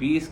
20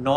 9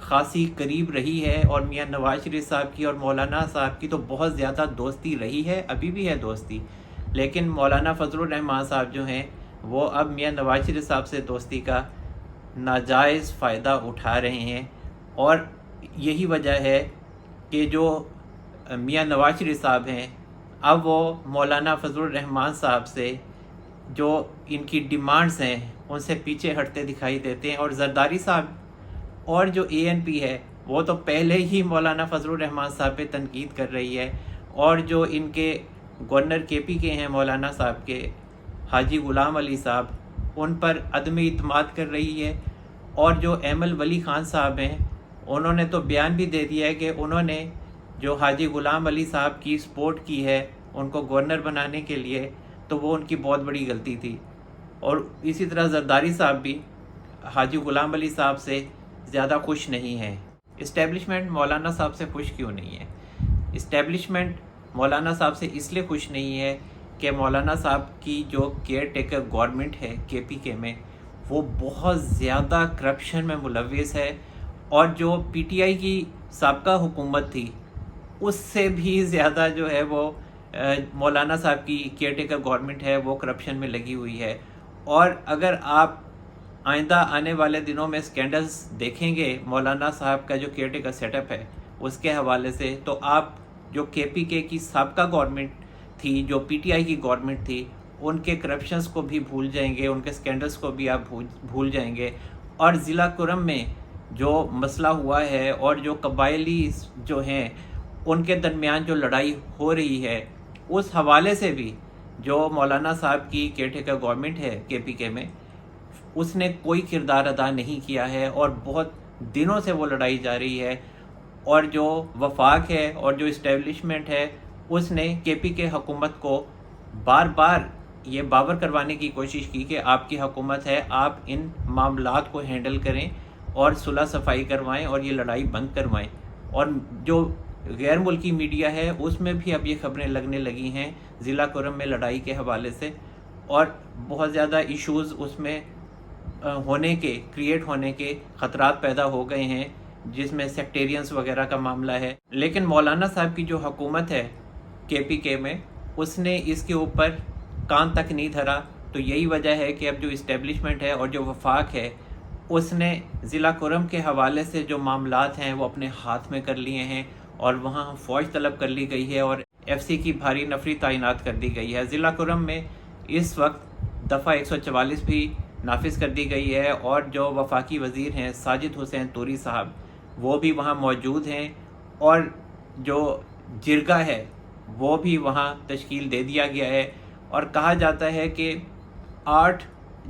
خاصی قریب رہی ہے، اور میاں نواز شریف صاحب کی اور مولانا صاحب کی تو بہت زیادہ دوستی رہی ہے، ابھی بھی ہے دوستی، لیکن مولانا فضل الرحمان صاحب جو ہیں وہ اب میاں نواز شریف صاحب سے دوستی کا ناجائز فائدہ اٹھا رہے ہیں، اور یہی وجہ ہے کہ جو میاں نواز شریف صاحب ہیں اب وہ مولانا فضل الرحمان صاحب سے جو ان کی ڈیمانڈز ہیں ان سے پیچھے ہٹتے دکھائی دیتے ہیں، اور زرداری صاحب اور جو ANP ہے وہ تو پہلے ہی مولانا فضل الرحمان صاحب پہ تنقید کر رہی ہے، اور جو ان کے گورنر KP کے ہیں مولانا صاحب کے حاجی غلام علی صاحب ان پر عدم اعتماد کر رہی ہے، اور جو ایمل ولی خان صاحب ہیں انہوں نے تو بیان بھی دے دیا ہے کہ انہوں نے جو حاجی غلام علی صاحب کی سپورٹ کی ہے ان کو گورنر بنانے کے لیے تو وہ ان کی بہت بڑی غلطی تھی، اور اسی طرح زرداری صاحب بھی حاجی غلام علی صاحب سے زیادہ خوش نہیں ہیں۔ اسٹیبلشمنٹ مولانا صاحب سے خوش کیوں نہیں ہے؟ اسٹیبلشمنٹ مولانا صاحب سے اس لیے خوش نہیں ہے کہ مولانا صاحب کی جو کیئر ٹیکر گورنمنٹ ہے KPK میں وہ بہت زیادہ کرپشن میں ملوث ہے، اور جو PTI کی سابقہ حکومت تھی اس سے بھی زیادہ جو ہے وہ مولانا صاحب کی کیئر ٹیکر گورنمنٹ ہے وہ کرپشن میں لگی ہوئی ہے، اور اگر آپ آئندہ آنے والے دنوں میں سکینڈلز دیکھیں گے مولانا صاحب کا جو کیئر ٹیکر سیٹ اپ ہے اس کے حوالے سے، تو آپ جو KPK کی سابقہ گورنمنٹ تھی، جو PTI کی گورنمنٹ تھی، ان کے کرپشنز کو بھی بھول جائیں گے، ان کے سکینڈلز کو بھی آپ بھول جائیں گے، اور ضلع کرم میں جو مسئلہ ہوا ہے اور جو قبائلی جو ہیں ان کے درمیان جو لڑائی ہو رہی ہے اس حوالے سے بھی جو مولانا صاحب کی کیئر ٹیکر گورنمنٹ ہے KPK میں اس نے کوئی کردار ادا نہیں کیا ہے، اور بہت دنوں سے وہ لڑائی جاری ہے، اور جو وفاق ہے اور جو اسٹیبلشمنٹ ہے اس نے KPK حکومت کو بار بار یہ باور کروانے کی کوشش کی کہ آپ کی حکومت ہے، آپ ان معاملات کو ہینڈل کریں اور صلح صفائی کروائیں اور یہ لڑائی بند کروائیں، اور جو غیر ملکی میڈیا ہے اس میں بھی اب یہ خبریں لگنے لگی ہیں ضلع کرم میں لڑائی کے حوالے سے، اور بہت زیادہ ایشوز اس میں کریٹ ہونے کے خطرات پیدا ہو گئے ہیں، جس میں سیکٹیرینز وغیرہ کا معاملہ ہے، لیکن مولانا صاحب کی جو حکومت ہے KPK میں اس نے اس کے اوپر کان تک نہیں دھرا، تو یہی وجہ ہے کہ اب جو اسٹیبلشمنٹ ہے اور جو وفاق ہے اس نے ضلع کرم کے حوالے سے جو معاملات ہیں وہ اپنے ہاتھ میں کر لیے ہیں، اور وہاں فوج طلب کر لی گئی ہے اور FC کی بھاری نفری تعینات کر دی گئی ہے۔ ضلع کرم میں اس وقت دفعہ 144 بھی نافذ کر دی گئی ہے، اور جو وفاقی وزیر ہیں ساجد حسین توری صاحب وہ بھی وہاں موجود ہیں، اور جو جرگہ ہے وہ بھی وہاں تشکیل دے دیا گیا ہے، اور کہا جاتا ہے کہ 8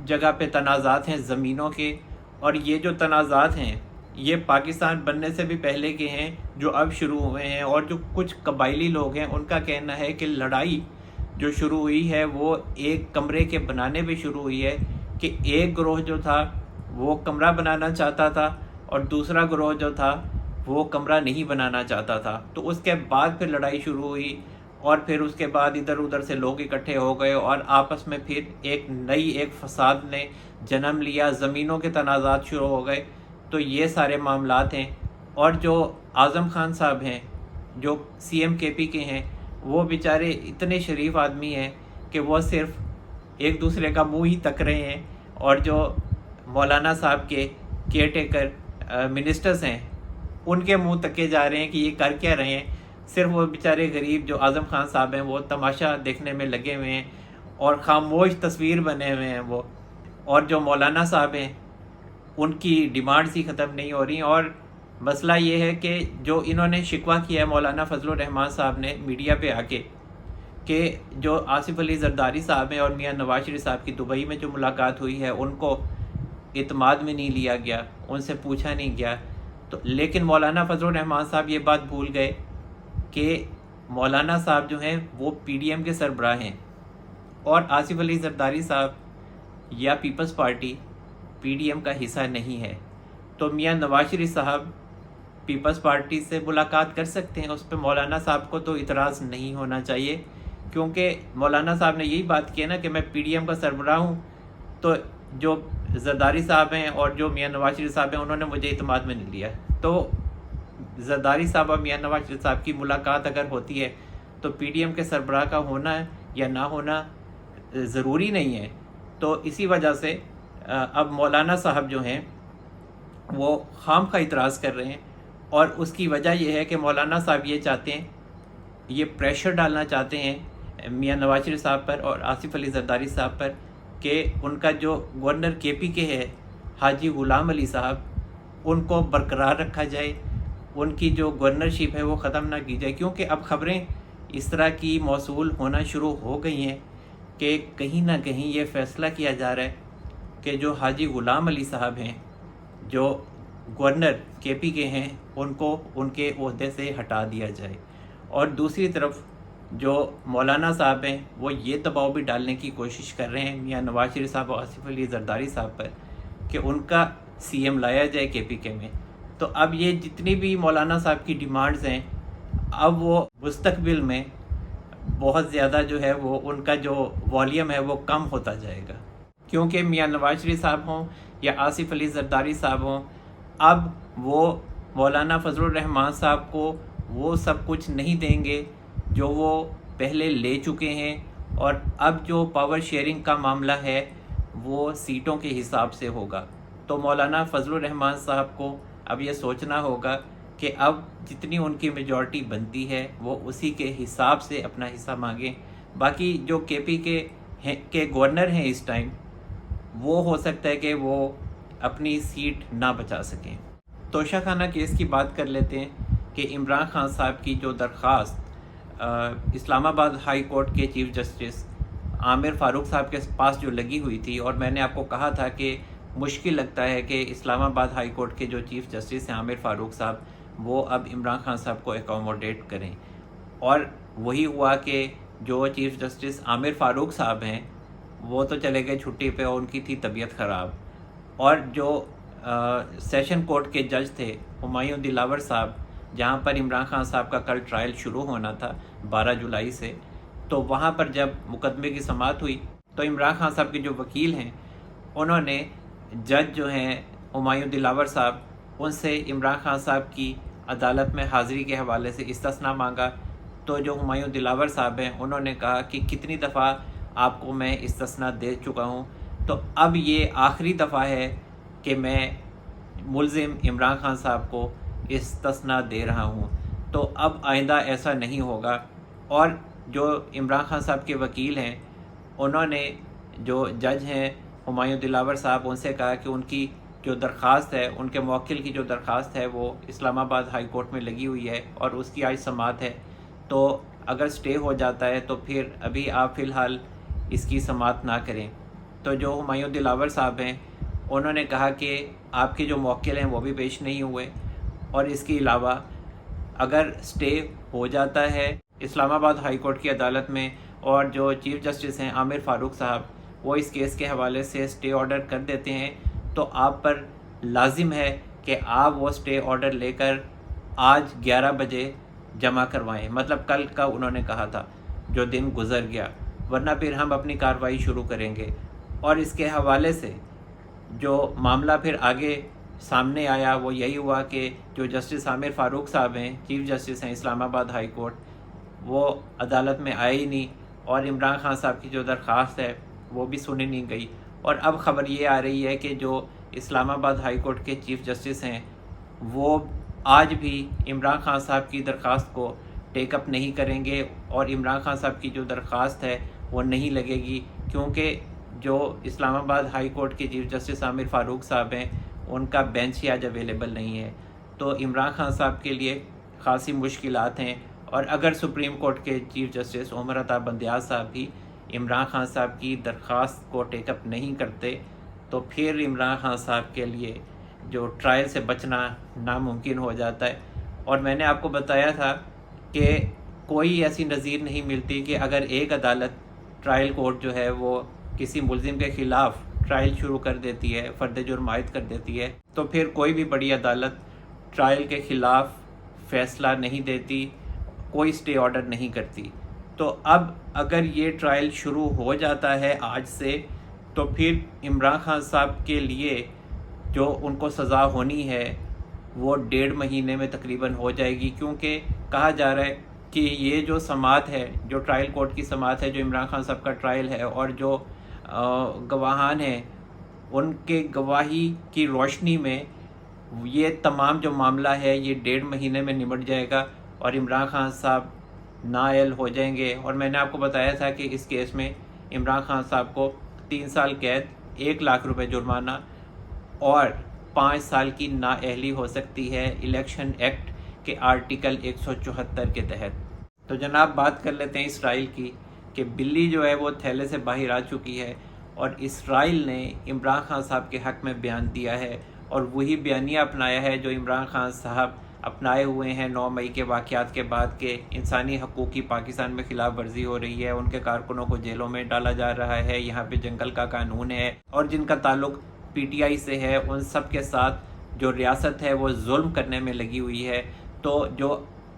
جگہ پہ تنازعات ہیں زمینوں کے، اور یہ جو تنازعات ہیں یہ پاکستان بننے سے بھی پہلے کے ہیں جو اب شروع ہوئے ہیں، اور جو کچھ قبائلی لوگ ہیں ان کا کہنا ہے کہ لڑائی جو شروع ہوئی ہے وہ ایک کمرے کے بنانے پہ شروع ہوئی ہے، کہ ایک گروہ جو تھا وہ کمرہ بنانا چاہتا تھا اور دوسرا گروہ جو تھا وہ کمرہ نہیں بنانا چاہتا تھا، تو اس کے بعد پھر لڑائی شروع ہوئی، اور پھر اس کے بعد ادھر ادھر سے لوگ اکٹھے ہو گئے اور آپس میں پھر ایک فساد نے جنم لیا، زمینوں کے تنازعات شروع ہو گئے، تو یہ سارے معاملات ہیں۔ اور جو اعظم خان صاحب ہیں جو CM KPK ہیں وہ بیچارے اتنے شریف آدمی ہیں کہ وہ صرف ایک دوسرے کا منہ ہی تک رہے ہیں، اور جو مولانا صاحب کے کیئر ٹیکر منسٹرز ہیں ان کے منہ تکے جا رہے ہیں کہ یہ کر کیا رہے ہیں، صرف وہ بیچارے غریب جو اعظم خان صاحب ہیں وہ تماشا دیکھنے میں لگے ہوئے ہیں اور خاموش تصویر بنے ہوئے ہیں وہ، اور جو مولانا صاحب ہیں ان کی ڈیمانڈز ہی ختم نہیں ہو رہی، اور مسئلہ یہ ہے کہ جو انہوں نے شکوہ کیا ہے مولانا فضل الرحمان صاحب نے میڈیا پہ آ کے کہ جو آصف علی زرداری صاحب ہیں اور میاں نواز شریف صاحب کی دبئی میں جو ملاقات ہوئی ہے ان کو اعتماد میں نہیں لیا گیا، ان سے پوچھا نہیں گیا، تو لیکن مولانا فضل الرحمان صاحب یہ بات بھول گئے کہ مولانا صاحب جو ہیں وہ PDM کے سربراہ ہیں، اور آصف علی زرداری صاحب یا پیپلز پارٹی PDM کا حصہ نہیں ہے، تو میاں نواز شریف صاحب پیپلز پارٹی سے ملاقات کر سکتے ہیں، اس پہ مولانا صاحب کو تو اعتراض نہیں ہونا چاہیے، کیونکہ مولانا صاحب نے یہی بات کی ہے نا کہ میں PDM کا سربراہ ہوں، تو جو زرداری صاحب ہیں اور جو میاں نواز شریف صاحب ہیں انہوں نے مجھے اعتماد میں نہیں لیا۔ تو زرداری صاحب اور میاں نواز شریف صاحب کی ملاقات اگر ہوتی ہے تو پی ڈی ایم کے سربراہ کا ہونا یا نہ ہونا ضروری نہیں ہے. تو اسی وجہ سے اب مولانا صاحب جو ہیں وہ خام خواہ اعتراض کر رہے ہیں، اور اس کی وجہ یہ ہے کہ مولانا صاحب یہ چاہتے ہیں، یہ پریشر ڈالنا چاہتے ہیں میاں نواز شریف صاحب پر اور آصف علی زرداری صاحب پر کہ ان کا جو گورنر کے پی کے ہے حاجی غلام علی صاحب، ان کو برقرار رکھا جائے، ان کی جو گورنرشپ ہے وہ ختم نہ کی جائے. کیونکہ اب خبریں اس طرح کی موصول ہونا شروع ہو گئی ہیں کہ کہیں نہ کہیں یہ فیصلہ کیا جا رہا ہے کہ جو حاجی غلام علی صاحب ہیں جو گورنر کے پی کے ہیں ان کو ان کے عہدے سے ہٹا دیا جائے. اور دوسری طرف جو مولانا صاحب ہیں وہ یہ دباؤ بھی ڈالنے کی کوشش کر رہے ہیں میاں نواز شریف صاحب اور آصف علی زرداری صاحب پر کہ ان کا سی ایم لایا جائے کے پی کے میں. تو اب یہ جتنی بھی مولانا صاحب کی ڈیمانڈز ہیں اب وہ مستقبل میں بہت زیادہ جو ہے وہ ان کا جو والیوم ہے وہ کم ہوتا جائے گا، کیونکہ میاں نواز شریف صاحب ہوں یا آصف علی زرداری صاحب ہوں، اب وہ مولانا فضل الرحمان صاحب کو وہ سب کچھ نہیں دیں گے جو وہ پہلے لے چکے ہیں. اور اب جو پاور شیئرنگ کا معاملہ ہے وہ سیٹوں کے حساب سے ہوگا. تو مولانا فضل الرحمان صاحب کو اب یہ سوچنا ہوگا کہ اب جتنی ان کی میجورٹی بنتی ہے وہ اسی کے حساب سے اپنا حصہ مانگیں. باقی جو کے پی کے گورنر ہیں اس ٹائم، وہ ہو سکتا ہے کہ وہ اپنی سیٹ نہ بچا سکیں. توشہ خانہ کیس کی بات کر لیتے ہیں کہ عمران خان صاحب کی جو درخواست اسلام آباد ہائی کورٹ کے چیف جسٹس عامر فاروق صاحب کے پاس جو لگی ہوئی تھی، اور میں نے آپ کو کہا تھا کہ مشکل لگتا ہے کہ اسلام آباد ہائی کورٹ کے جو چیف جسٹس ہیں عامر فاروق صاحب وہ اب عمران خان صاحب کو اکوموڈیٹ کریں. اور وہی ہوا کہ جو چیف جسٹس عامر فاروق صاحب ہیں وہ تو چلے گئے چھٹی پہ اور ان کی تھی طبیعت خراب. اور جو سیشن کورٹ کے جج تھے ہمایوں دلاور صاحب، جہاں پر عمران خان صاحب کا کل ٹرائل شروع ہونا تھا 12 جولائی سے، تو وہاں پر جب مقدمے کی سماعت ہوئی تو عمران خان صاحب کے جو وکیل ہیں انہوں نے جج جو ہیں ہمایوں دلاور صاحب ان سے عمران خان صاحب کی عدالت میں حاضری کے حوالے سے استثناء مانگا. تو جو ہمایوں دلاور صاحب ہیں انہوں نے کہا کہ کتنی دفعہ آپ کو میں استثناء دے چکا ہوں، تو اب یہ آخری دفعہ ہے کہ میں ملزم عمران خان صاحب کو استثناء دے رہا ہوں. تو اب آئندہ ایسا نہیں ہوگا. اور جو عمران خان صاحب کے وکیل ہیں انہوں نے جو جج ہیں ہمایوں دلاور صاحب ان سے کہا کہ ان کی جو درخواست ہے، ان کے موکل کی جو درخواست ہے وہ اسلام آباد ہائی کورٹ میں لگی ہوئی ہے اور اس کی آج سماعت ہے. تو اگر سٹے ہو جاتا ہے تو پھر ابھی آپ فی الحال اس کی سماعت نہ کریں. تو جو ہمایوں دلاور صاحب ہیں انہوں نے کہا کہ آپ کے جو موکل ہیں وہ بھی پیش نہیں ہوئے، اور اس کے علاوہ اگر سٹے ہو جاتا ہے اسلام آباد ہائی کورٹ کی عدالت میں اور جو چیف جسٹس ہیں عامر فاروق صاحب وہ اس کیس کے حوالے سے سٹے آرڈر کر دیتے ہیں، تو آپ پر لازم ہے کہ آپ وہ سٹے آرڈر لے کر آج 11 بجے جمع کروائیں. مطلب کل کا انہوں نے کہا تھا جو دن گزر گیا، ورنہ پھر ہم اپنی کارروائی شروع کریں گے. اور اس کے حوالے سے جو معاملہ پھر آگے سامنے آیا وہ یہی ہوا کہ جو جسٹس عامر فاروق صاحب ہیں چیف جسٹس ہیں اسلام آباد ہائی کورٹ، وہ عدالت میں آئے ہی نہیں، اور عمران خان صاحب کی جو درخواست ہے وہ بھی سنی نہیں گئی. اور اب خبر یہ آ رہی ہے کہ جو اسلام آباد ہائی کورٹ کے چیف جسٹس ہیں وہ آج بھی عمران خان صاحب کی درخواست کو ٹیک اپ نہیں کریں گے، اور عمران خان صاحب کی جو درخواست ہے وہ نہیں لگے گی، کیونکہ جو اسلام آباد ہائی کورٹ کے چیف جسٹس عامر فاروق صاحب ہیں ان کا بینچ ہی آج اویلیبل نہیں ہے. تو عمران خان صاحب کے لیے خاصی مشکلات ہیں. اور اگر سپریم کورٹ کے چیف جسٹس عمر عطا بندیاز صاحب بھی عمران خان صاحب کی درخواست کو ٹیک اپ نہیں کرتے تو پھر عمران خان صاحب کے لیے جو ٹرائل سے بچنا ناممکن ہو جاتا ہے. اور میں نے آپ کو بتایا تھا کہ کوئی ایسی نظیر نہیں ملتی کہ اگر ایک عدالت ٹرائل کورٹ جو ہے وہ کسی ملزم کے خلاف ٹرائل شروع کر دیتی ہے، فرد جرم عائد کر دیتی ہے، تو پھر کوئی بھی بڑی عدالت ٹرائل کے خلاف فیصلہ نہیں دیتی، کوئی سٹے آرڈر نہیں کرتی. تو اب اگر یہ ٹرائل شروع ہو جاتا ہے آج سے، تو پھر عمران خان صاحب کے لیے جو ان کو سزا ہونی ہے وہ 1.5 مہینے میں تقریباً ہو جائے گی، کیونکہ کہا جا رہا ہے کہ یہ جو سماعت ہے، جو ٹرائل کورٹ کی سماعت ہے، جو عمران خان صاحب کا ٹرائل ہے، اور جو گواہان ہیں ان کے گواہی کی روشنی میں یہ تمام جو معاملہ ہے یہ 1.5 مہینے میں نمٹ جائے گا اور عمران خان صاحب نااہل ہو جائیں گے۔ اور میں نے آپ کو بتایا تھا کہ اس کیس میں عمران خان صاحب کو 3 سال قید، 1 لاکھ روپے جرمانہ اور 5 سال کی نااہلی ہو سکتی ہے الیکشن ایکٹ کے آرٹیکل 174 کے تحت۔ تو جناب بات کر لیتے ہیں اسرائیل کی، کہ بلی جو ہے وہ تھیلے سے باہر آ چکی ہے، اور اسرائیل نے عمران خان صاحب کے حق میں بیان دیا ہے، اور وہی بیانیہ اپنایا ہے جو عمران خان صاحب اپنائے ہوئے ہیں 9 مئی کے واقعات کے بعد، کہ انسانی حقوق کی پاکستان میں خلاف ورزی ہو رہی ہے، ان کے کارکنوں کو جیلوں میں ڈالا جا رہا ہے، یہاں پہ جنگل کا قانون ہے، اور جن کا تعلق پی ٹی آئی سے ہے ان سب کے ساتھ جو ریاست ہے وہ ظلم کرنے میں لگی ہوئی ہے۔ تو جو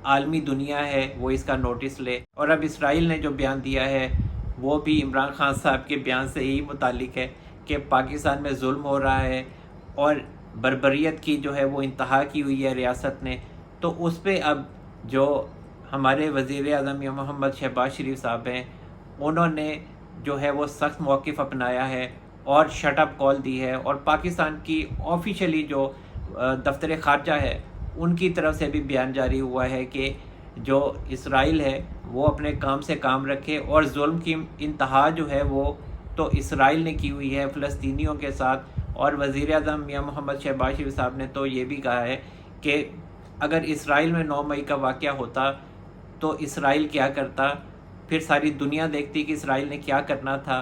عالمی دنیا ہے وہ اس کا نوٹس لے۔ اور اب اسرائیل نے جو بیان دیا ہے وہ بھی عمران خان صاحب کے بیان سے ہی متعلق ہے کہ پاکستان میں ظلم ہو رہا ہے اور بربریت کی جو ہے وہ انتہا کی ہوئی ہے ریاست نے۔ تو اس پہ اب جو ہمارے وزیر اعظم محمد شہباز شریف صاحب ہیں انہوں نے جو ہے وہ سخت موقف اپنایا ہے اور شٹ اپ کال دی ہے، اور پاکستان کی آفیشلی جو دفتر خارجہ ہے ان کی طرف سے بھی بیان جاری ہوا ہے کہ جو اسرائیل ہے وہ اپنے کام سے کام رکھے، اور ظلم کی انتہا جو ہے وہ تو اسرائیل نے کی ہوئی ہے فلسطینیوں کے ساتھ۔ اور وزیر اعظم میاں محمد شہباز شریف صاحب نے تو یہ بھی کہا ہے کہ اگر اسرائیل میں 9 مئی کا واقعہ ہوتا تو اسرائیل کیا کرتا، پھر ساری دنیا دیکھتی کہ اسرائیل نے کیا کرنا تھا،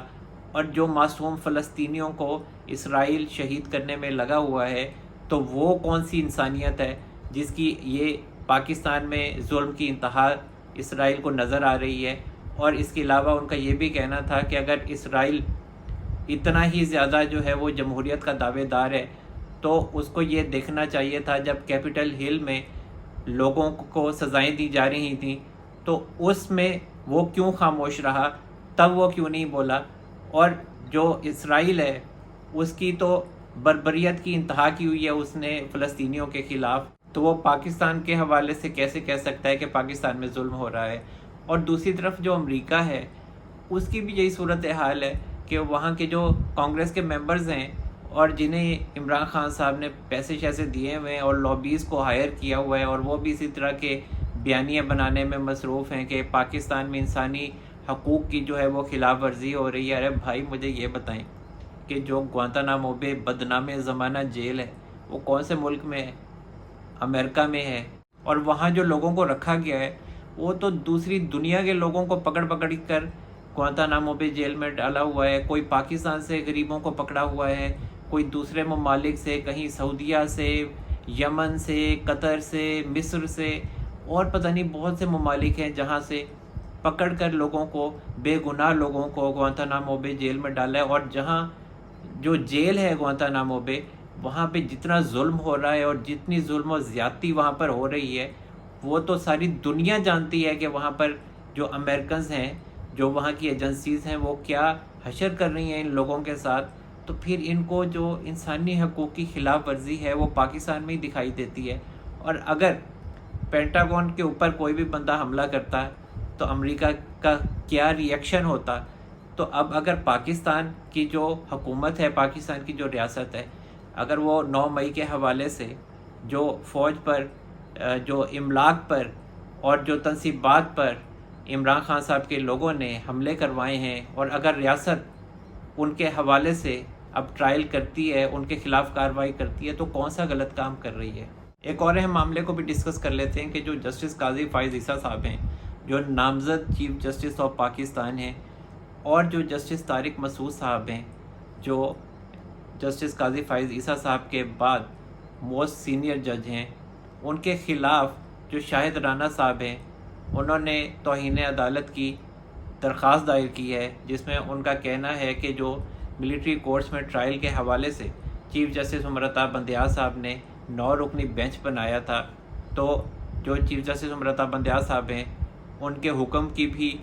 اور جو معصوم فلسطینیوں کو اسرائیل شہید کرنے میں لگا ہوا ہے تو وہ کون سی انسانیت ہے جس کی یہ پاکستان میں ظلم کی انتہا اسرائیل کو نظر آ رہی ہے۔ اور اس کے علاوہ ان کا یہ بھی کہنا تھا کہ اگر اسرائیل اتنا ہی زیادہ جو ہے وہ جمہوریت کا دعوے دار ہے تو اس کو یہ دیکھنا چاہیے تھا جب کیپٹل ہل میں لوگوں کو سزائیں دی جا رہی تھیں تو اس میں وہ کیوں خاموش رہا، تب وہ کیوں نہیں بولا۔ اور جو اسرائیل ہے اس کی تو بربریت کی انتہا کی ہوئی ہے اس نے فلسطینیوں کے خلاف، تو وہ پاکستان کے حوالے سے کیسے کہہ سکتا ہے کہ پاکستان میں ظلم ہو رہا ہے۔ اور دوسری طرف جو امریکہ ہے اس کی بھی یہی صورتحال ہے کہ وہاں کے جو کانگریس کے ممبرز ہیں اور جنہیں عمران خان صاحب نے پیسے شیسے دیے ہوئے ہیں اور لابیز کو ہائر کیا ہوا ہے، اور وہ بھی اسی طرح کے بیانیے بنانے میں مصروف ہیں کہ پاکستان میں انسانی حقوق کی جو ہے وہ خلاف ورزی ہو رہی ہے۔ ارے بھائی مجھے یہ بتائیں کہ جو گوانتانامو بے بدنام زمانہ جیل ہے وہ کون سے ملک میں ہے؟ امریکہ میں ہے، اور وہاں جو لوگوں کو رکھا گیا ہے وہ تو دوسری دنیا کے لوگوں کو پکڑ کر گوانتانامو بے جیل میں ڈالا ہوا ہے۔ کوئی پاکستان سے غریبوں کو پکڑا ہوا ہے، کوئی دوسرے ممالک سے، کہیں سعودیہ سے، یمن سے، قطر سے، مصر سے، اور پتہ نہیں بہت سے ممالک ہیں جہاں سے پکڑ کر لوگوں کو، بے گناہ لوگوں کو گوانتانامو بے جیل میں ڈالا ہے۔ اور جہاں جو جیل ہے گوانتانامو بے، وہاں پہ جتنا ظلم ہو رہا ہے اور جتنی ظلم و زیادتی وہاں پر ہو رہی ہے وہ تو ساری دنیا جانتی ہے کہ وہاں پر جو امریکنز ہیں، جو وہاں کی ایجنسیز ہیں، وہ کیا حشر کر رہی ہیں ان لوگوں کے ساتھ۔ تو پھر ان کو جو انسانی حقوق کی خلاف ورزی ہے وہ پاکستان میں ہی دکھائی دیتی ہے۔ اور اگر پینٹاگون کے اوپر کوئی بھی بندہ حملہ کرتا ہے تو امریکہ کا کیا ری ایکشن ہوتا۔ تو اب اگر پاکستان کی جو حکومت ہے، پاکستان کی جو ریاست ہے، اگر وہ 9 مئی کے حوالے سے جو فوج پر، جو املاک پر اور جو تنصیبات پر عمران خان صاحب کے لوگوں نے حملے کروائے ہیں، اور اگر ریاست ان کے حوالے سے اب ٹرائل کرتی ہے، ان کے خلاف کارروائی کرتی ہے، تو کون سا غلط کام کر رہی ہے۔ ایک اور اہم معاملے کو بھی ڈسکس کر لیتے ہیں کہ جو جسٹس قاضی فائز عیسیٰ صاحب ہیں، جو نامزد چیف جسٹس آف پاکستان ہیں، اور جو جسٹس طارق مسعود صاحب ہیں، جو جسٹس قاضی فائز عیسیٰ صاحب کے بعد موسٹ سینئر جج ہیں، ان کے خلاف جو شاہد رانا صاحب ہیں انہوں نے توہین عدالت کی درخواست دائر کی ہے، جس میں ان کا کہنا ہے کہ جو ملٹری کورٹس میں ٹرائل کے حوالے سے چیف جسٹس امرتا بندیال صاحب نے 9 رکنی بینچ بنایا تھا، تو جو چیف جسٹس امرتا بندیال صاحب ہیں ان کے حکم کی بھی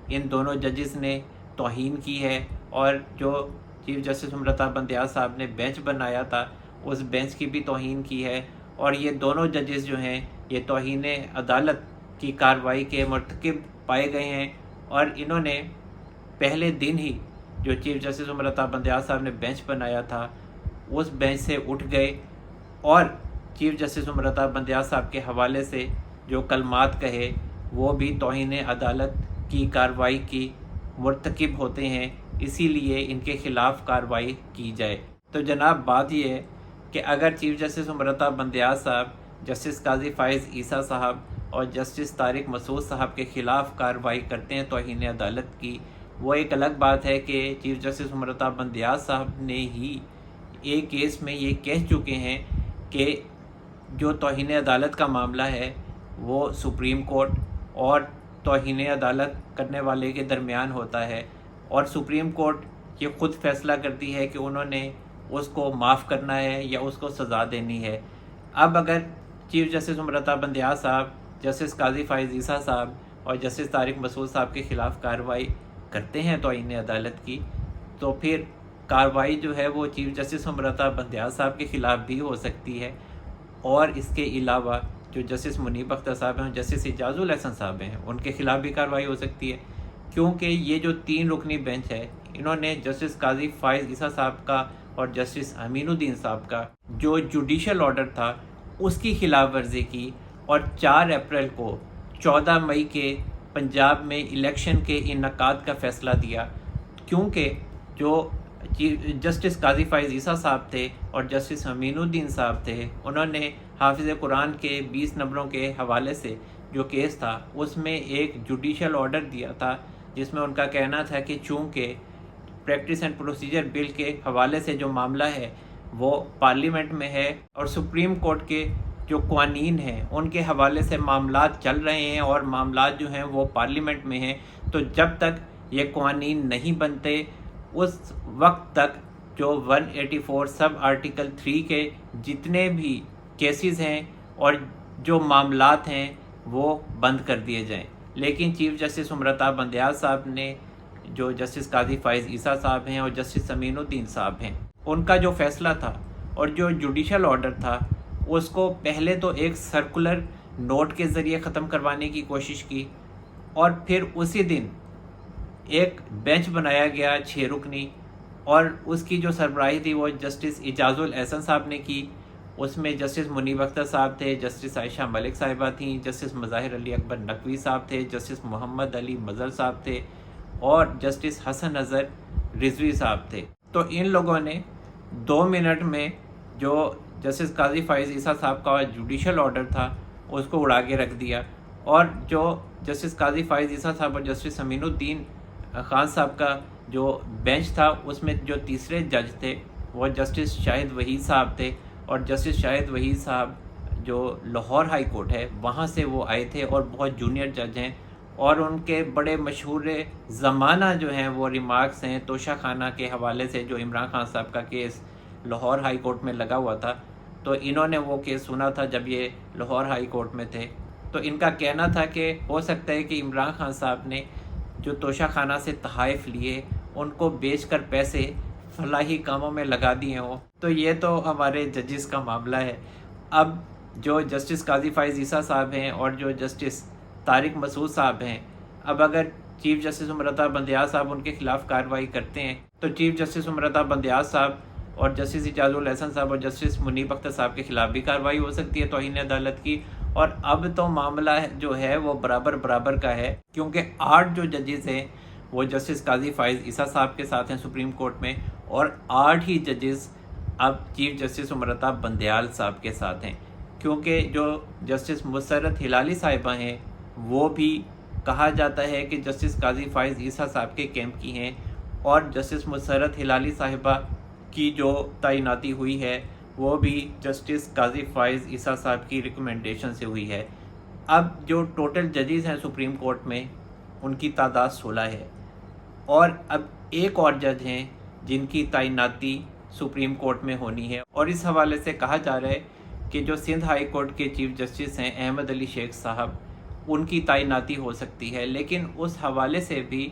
ان دونوں ججز نے توہین کی ہے، اور جو چیف جسٹس امرتا بندیال صاحب نے بینچ بنایا تھا اس بینچ کی بھی توہین کی ہے۔ اور یہ دونوں ججز جو ہیں یہ توہین عدالت کی کارروائی کے مرتکب پائے گئے ہیں، اور انہوں نے پہلے دن ہی جو چیف جسٹس عمر عطا بندیال صاحب نے بینچ بنایا تھا اس بینچ سے اٹھ گئے، اور چیف جسٹس عمر عطا بندیال صاحب کے حوالے سے جو کلمات کہے وہ بھی توہین عدالت کی کارروائی کی مرتکب ہوتے ہیں، اسی لیے ان کے خلاف کارروائی کی جائے۔ تو جناب بات یہ ہے کہ اگر چیف جسٹس عمر عطا بندیال صاحب، جسٹس قاضی فائز عیسیٰ صاحب اور جسٹس طارق مسعود صاحب کے خلاف کارروائی کرتے ہیں توہین عدالت کی، وہ ایک الگ بات ہے کہ چیف جسٹس عمر عطا بندیال صاحب نے ہی ایک کیس میں یہ کہہ چکے ہیں کہ جو توہین عدالت کا معاملہ ہے وہ سپریم کورٹ اور توہین عدالت کرنے والے کے درمیان ہوتا ہے، اور سپریم کورٹ یہ خود فیصلہ کرتی ہے کہ انہوں نے اس کو معاف کرنا ہے یا اس کو سزا دینی ہے۔ اب اگر چیف جسٹس عمر عطا بندیال صاحب، جسٹس قاضی فائز عیسیٰ صاحب اور جسٹس طارق مسعود صاحب کے خلاف کارروائی کرتے ہیں توہین عدالت کی، تو پھر کارروائی جو ہے وہ چیف جسٹس عمر عطا بندیال صاحب کے خلاف بھی ہو سکتی ہے، اور اس کے علاوہ جو جسٹس منیب اختر صاحب ہیں، جسٹس اعجاز الاحسن صاحب ہیں، ان کے خلاف بھی کارروائی ہو سکتی ہے، کیونکہ یہ جو 3 رکنی بینچ ہے انہوں نے جسٹس قاضی فائز عیسیٰ صاحب کا اور جسٹس امین الدین صاحب کا جو جوڈیشل آرڈر تھا اس کی خلاف ورزی کی، اور 4 اپریل کو 14 مئی کے پنجاب میں الیکشن کے انعقاد کا فیصلہ دیا، کیونکہ جو جسٹس قاضی فائز عیسیٰ صاحب تھے اور جسٹس امین الدین صاحب تھے، انہوں نے حافظ قرآن کے 20 نمبروں کے حوالے سے جو کیس تھا اس میں ایک جوڈیشل آرڈر دیا تھا، جس میں ان کا کہنا تھا کہ چونکہ پریکٹس اینڈ پروسیجر بل کے حوالے سے جو معاملہ ہے وہ پارلیمنٹ میں ہے، اور سپریم کورٹ کے جو قوانین ہیں ان کے حوالے سے معاملات چل رہے ہیں اور معاملات جو ہیں وہ پارلیمنٹ میں ہیں، تو جب تک یہ قوانین نہیں بنتے اس وقت تک جو 184 سب آرٹیکل 3 کے جتنے بھی کیسز ہیں اور جو معاملات ہیں وہ بند کر دیے جائیں۔ لیکن چیف جسٹس عمر عطا بندیال صاحب نے، جو جسٹس قاضی فائز عیسیٰ صاحب ہیں اور جسٹس امین الدین صاحب ہیں، ان کا جو فیصلہ تھا اور جو جوڈیشل آرڈر تھا اس کو پہلے تو ایک سرکولر نوٹ کے ذریعے ختم کروانے کی کوشش کی، اور پھر اسی دن ایک بینچ بنایا گیا 6 رکنی، اور اس کی جو سربراہی تھی وہ جسٹس اعجاز الاحسن صاحب نے کی۔ اس میں جسٹس منیب اختر صاحب تھے، جسٹس عائشہ ملک صاحبہ تھیں، جسٹس مظاہر علی اکبر نقوی صاحب تھے، جسٹس محمد علی مظہر صاحب تھے، اور جسٹس حسن اظہر رضوی صاحب تھے۔ تو ان لوگوں نے 2 منٹ میں جو جسٹس قاضی فائز عیسیٰ صاحب کا جوڈیشل آرڈر تھا اس کو اڑا کے رکھ دیا، اور جو جسٹس قاضی فائز عیسیٰ صاحب اور جسٹس امین الدین خان صاحب کا جو بینچ تھا اس میں جو تیسرے جج تھے وہ جسٹس شاہد وحید صاحب تھے، اور جسٹس شاہد وحید صاحب جو لاہور ہائی کورٹ ہے وہاں سے وہ آئے تھے اور بہت جونیئر جج ہیں، اور ان کے بڑے مشہور زمانہ جو ہیں وہ ریمارکس ہیں توشہ خانہ کے حوالے سے، جو عمران خان صاحب کا کیس لاہور ہائی کورٹ میں لگا ہوا تھا، تو انہوں نے وہ کیس سنا تھا جب یہ لاہور ہائی کورٹ میں تھے۔ تو ان کا کہنا تھا کہ ہو سکتا ہے کہ عمران خان صاحب نے جو توشہ خانہ سے تحائف لیے ان کو بیچ کر پیسے فلاحی کاموں میں لگا دیے ہوں۔ تو یہ تو ہمارے ججز کا معاملہ ہے۔ اب جو جسٹس قاضی فائز عیسیٰ صاحب ہیں اور جو جسٹس طارق مسعود صاحب ہیں، اب اگر چیف جسٹس عمر عطا بندیال صاحب ان کے خلاف کارروائی کرتے ہیں تو چیف جسٹس عمر عطا بندیال صاحب اور جسٹس اعجاز الاحسن صاحب اور جسٹس منیب اختر صاحب کے خلاف بھی کارروائی ہو سکتی ہے توہین عدالت کی۔ اور اب تو معاملہ جو ہے وہ برابر کا ہے، کیونکہ 8 جو ججز ہیں وہ جسٹس قاضی فائز عیسیٰ صاحب کے ساتھ ہیں سپریم کورٹ میں، اور 8 ہی ججز اب چیف جسٹس عمر عطا بندیال صاحب کے ساتھ ہیں، کیونکہ جو جسٹس مسرت ہلالی صاحبہ ہیں وہ بھی کہا جاتا ہے کہ جسٹس قاضی فائز عیسیٰ صاحب کے کیمپ کی ہیں، اور جسٹس مسرت ہلالی صاحبہ کی جو تعیناتی ہوئی ہے وہ بھی جسٹس قاضی فائز عیسیٰ صاحب کی ریکمنڈیشن سے ہوئی ہے۔ اب جو ٹوٹل ججز ہیں سپریم کورٹ میں ان کی تعداد 16 ہے، اور اب ایک اور جج ہیں جن کی تعیناتی سپریم کورٹ میں ہونی ہے، اور اس حوالے سے کہا جا رہا ہے کہ جو سندھ ہائی کورٹ کے چیف جسٹس ہیں احمد علی شیخ صاحب، ان کی تعیناتی ہو سکتی ہے، لیکن اس حوالے سے بھی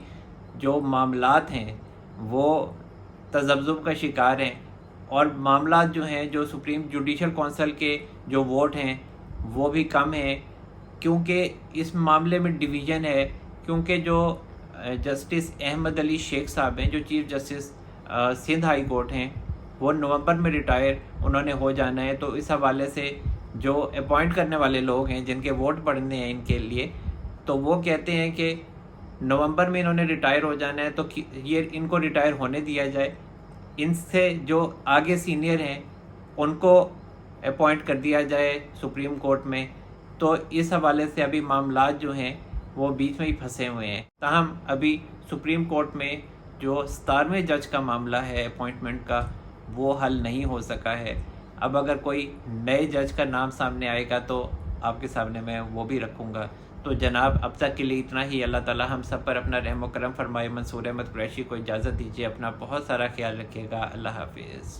جو معاملات ہیں وہ تذبذب کا شکار ہیں، اور معاملات جو ہیں جو سپریم جوڈیشل کونسل کے جو ووٹ ہیں وہ بھی کم ہیں، کیونکہ اس معاملے میں ڈویژن ہے، کیونکہ جو جسٹس احمد علی شیخ صاحب ہیں جو chief justice Sindh high court ہیں، وہ نومبر میں ریٹائر انہوں نے ہو جانا ہے، تو اس حوالے سے جو اپوائنٹ کرنے والے لوگ ہیں جن کے ووٹ پڑنے ہیں ان کے لیے، تو وہ کہتے ہیں کہ نومبر میں انہوں نے ریٹائر ہو جانا ہے، تو یہ ان کو ریٹائر ہونے دیا جائے، ان سے جو آگے سینئر ہیں ان کو اپوائنٹ کر دیا جائے سپریم کورٹ میں۔ تو اس حوالے سے ابھی معاملات جو ہیں وہ بیچ میں ہی پھنسے ہوئے ہیں۔ تاہم ابھی سپریم کورٹ میں جو 17ویں جج کا معاملہ ہے اپوائنٹمنٹ کا، وہ حل نہیں ہو سکا ہے۔ اب اگر کوئی نئے جج کا نام سامنے آئے گا تو آپ کے سامنے میں وہ بھی رکھوں گا۔ تو جناب اب تک کے لیے اتنا ہی۔ اللہ تعالی ہم سب پر اپنا رحم و کرم فرمائے۔ منصور احمد قریشی کو اجازت دیجیے، اپنا بہت سارا خیال رکھیے گا۔ اللہ حافظ۔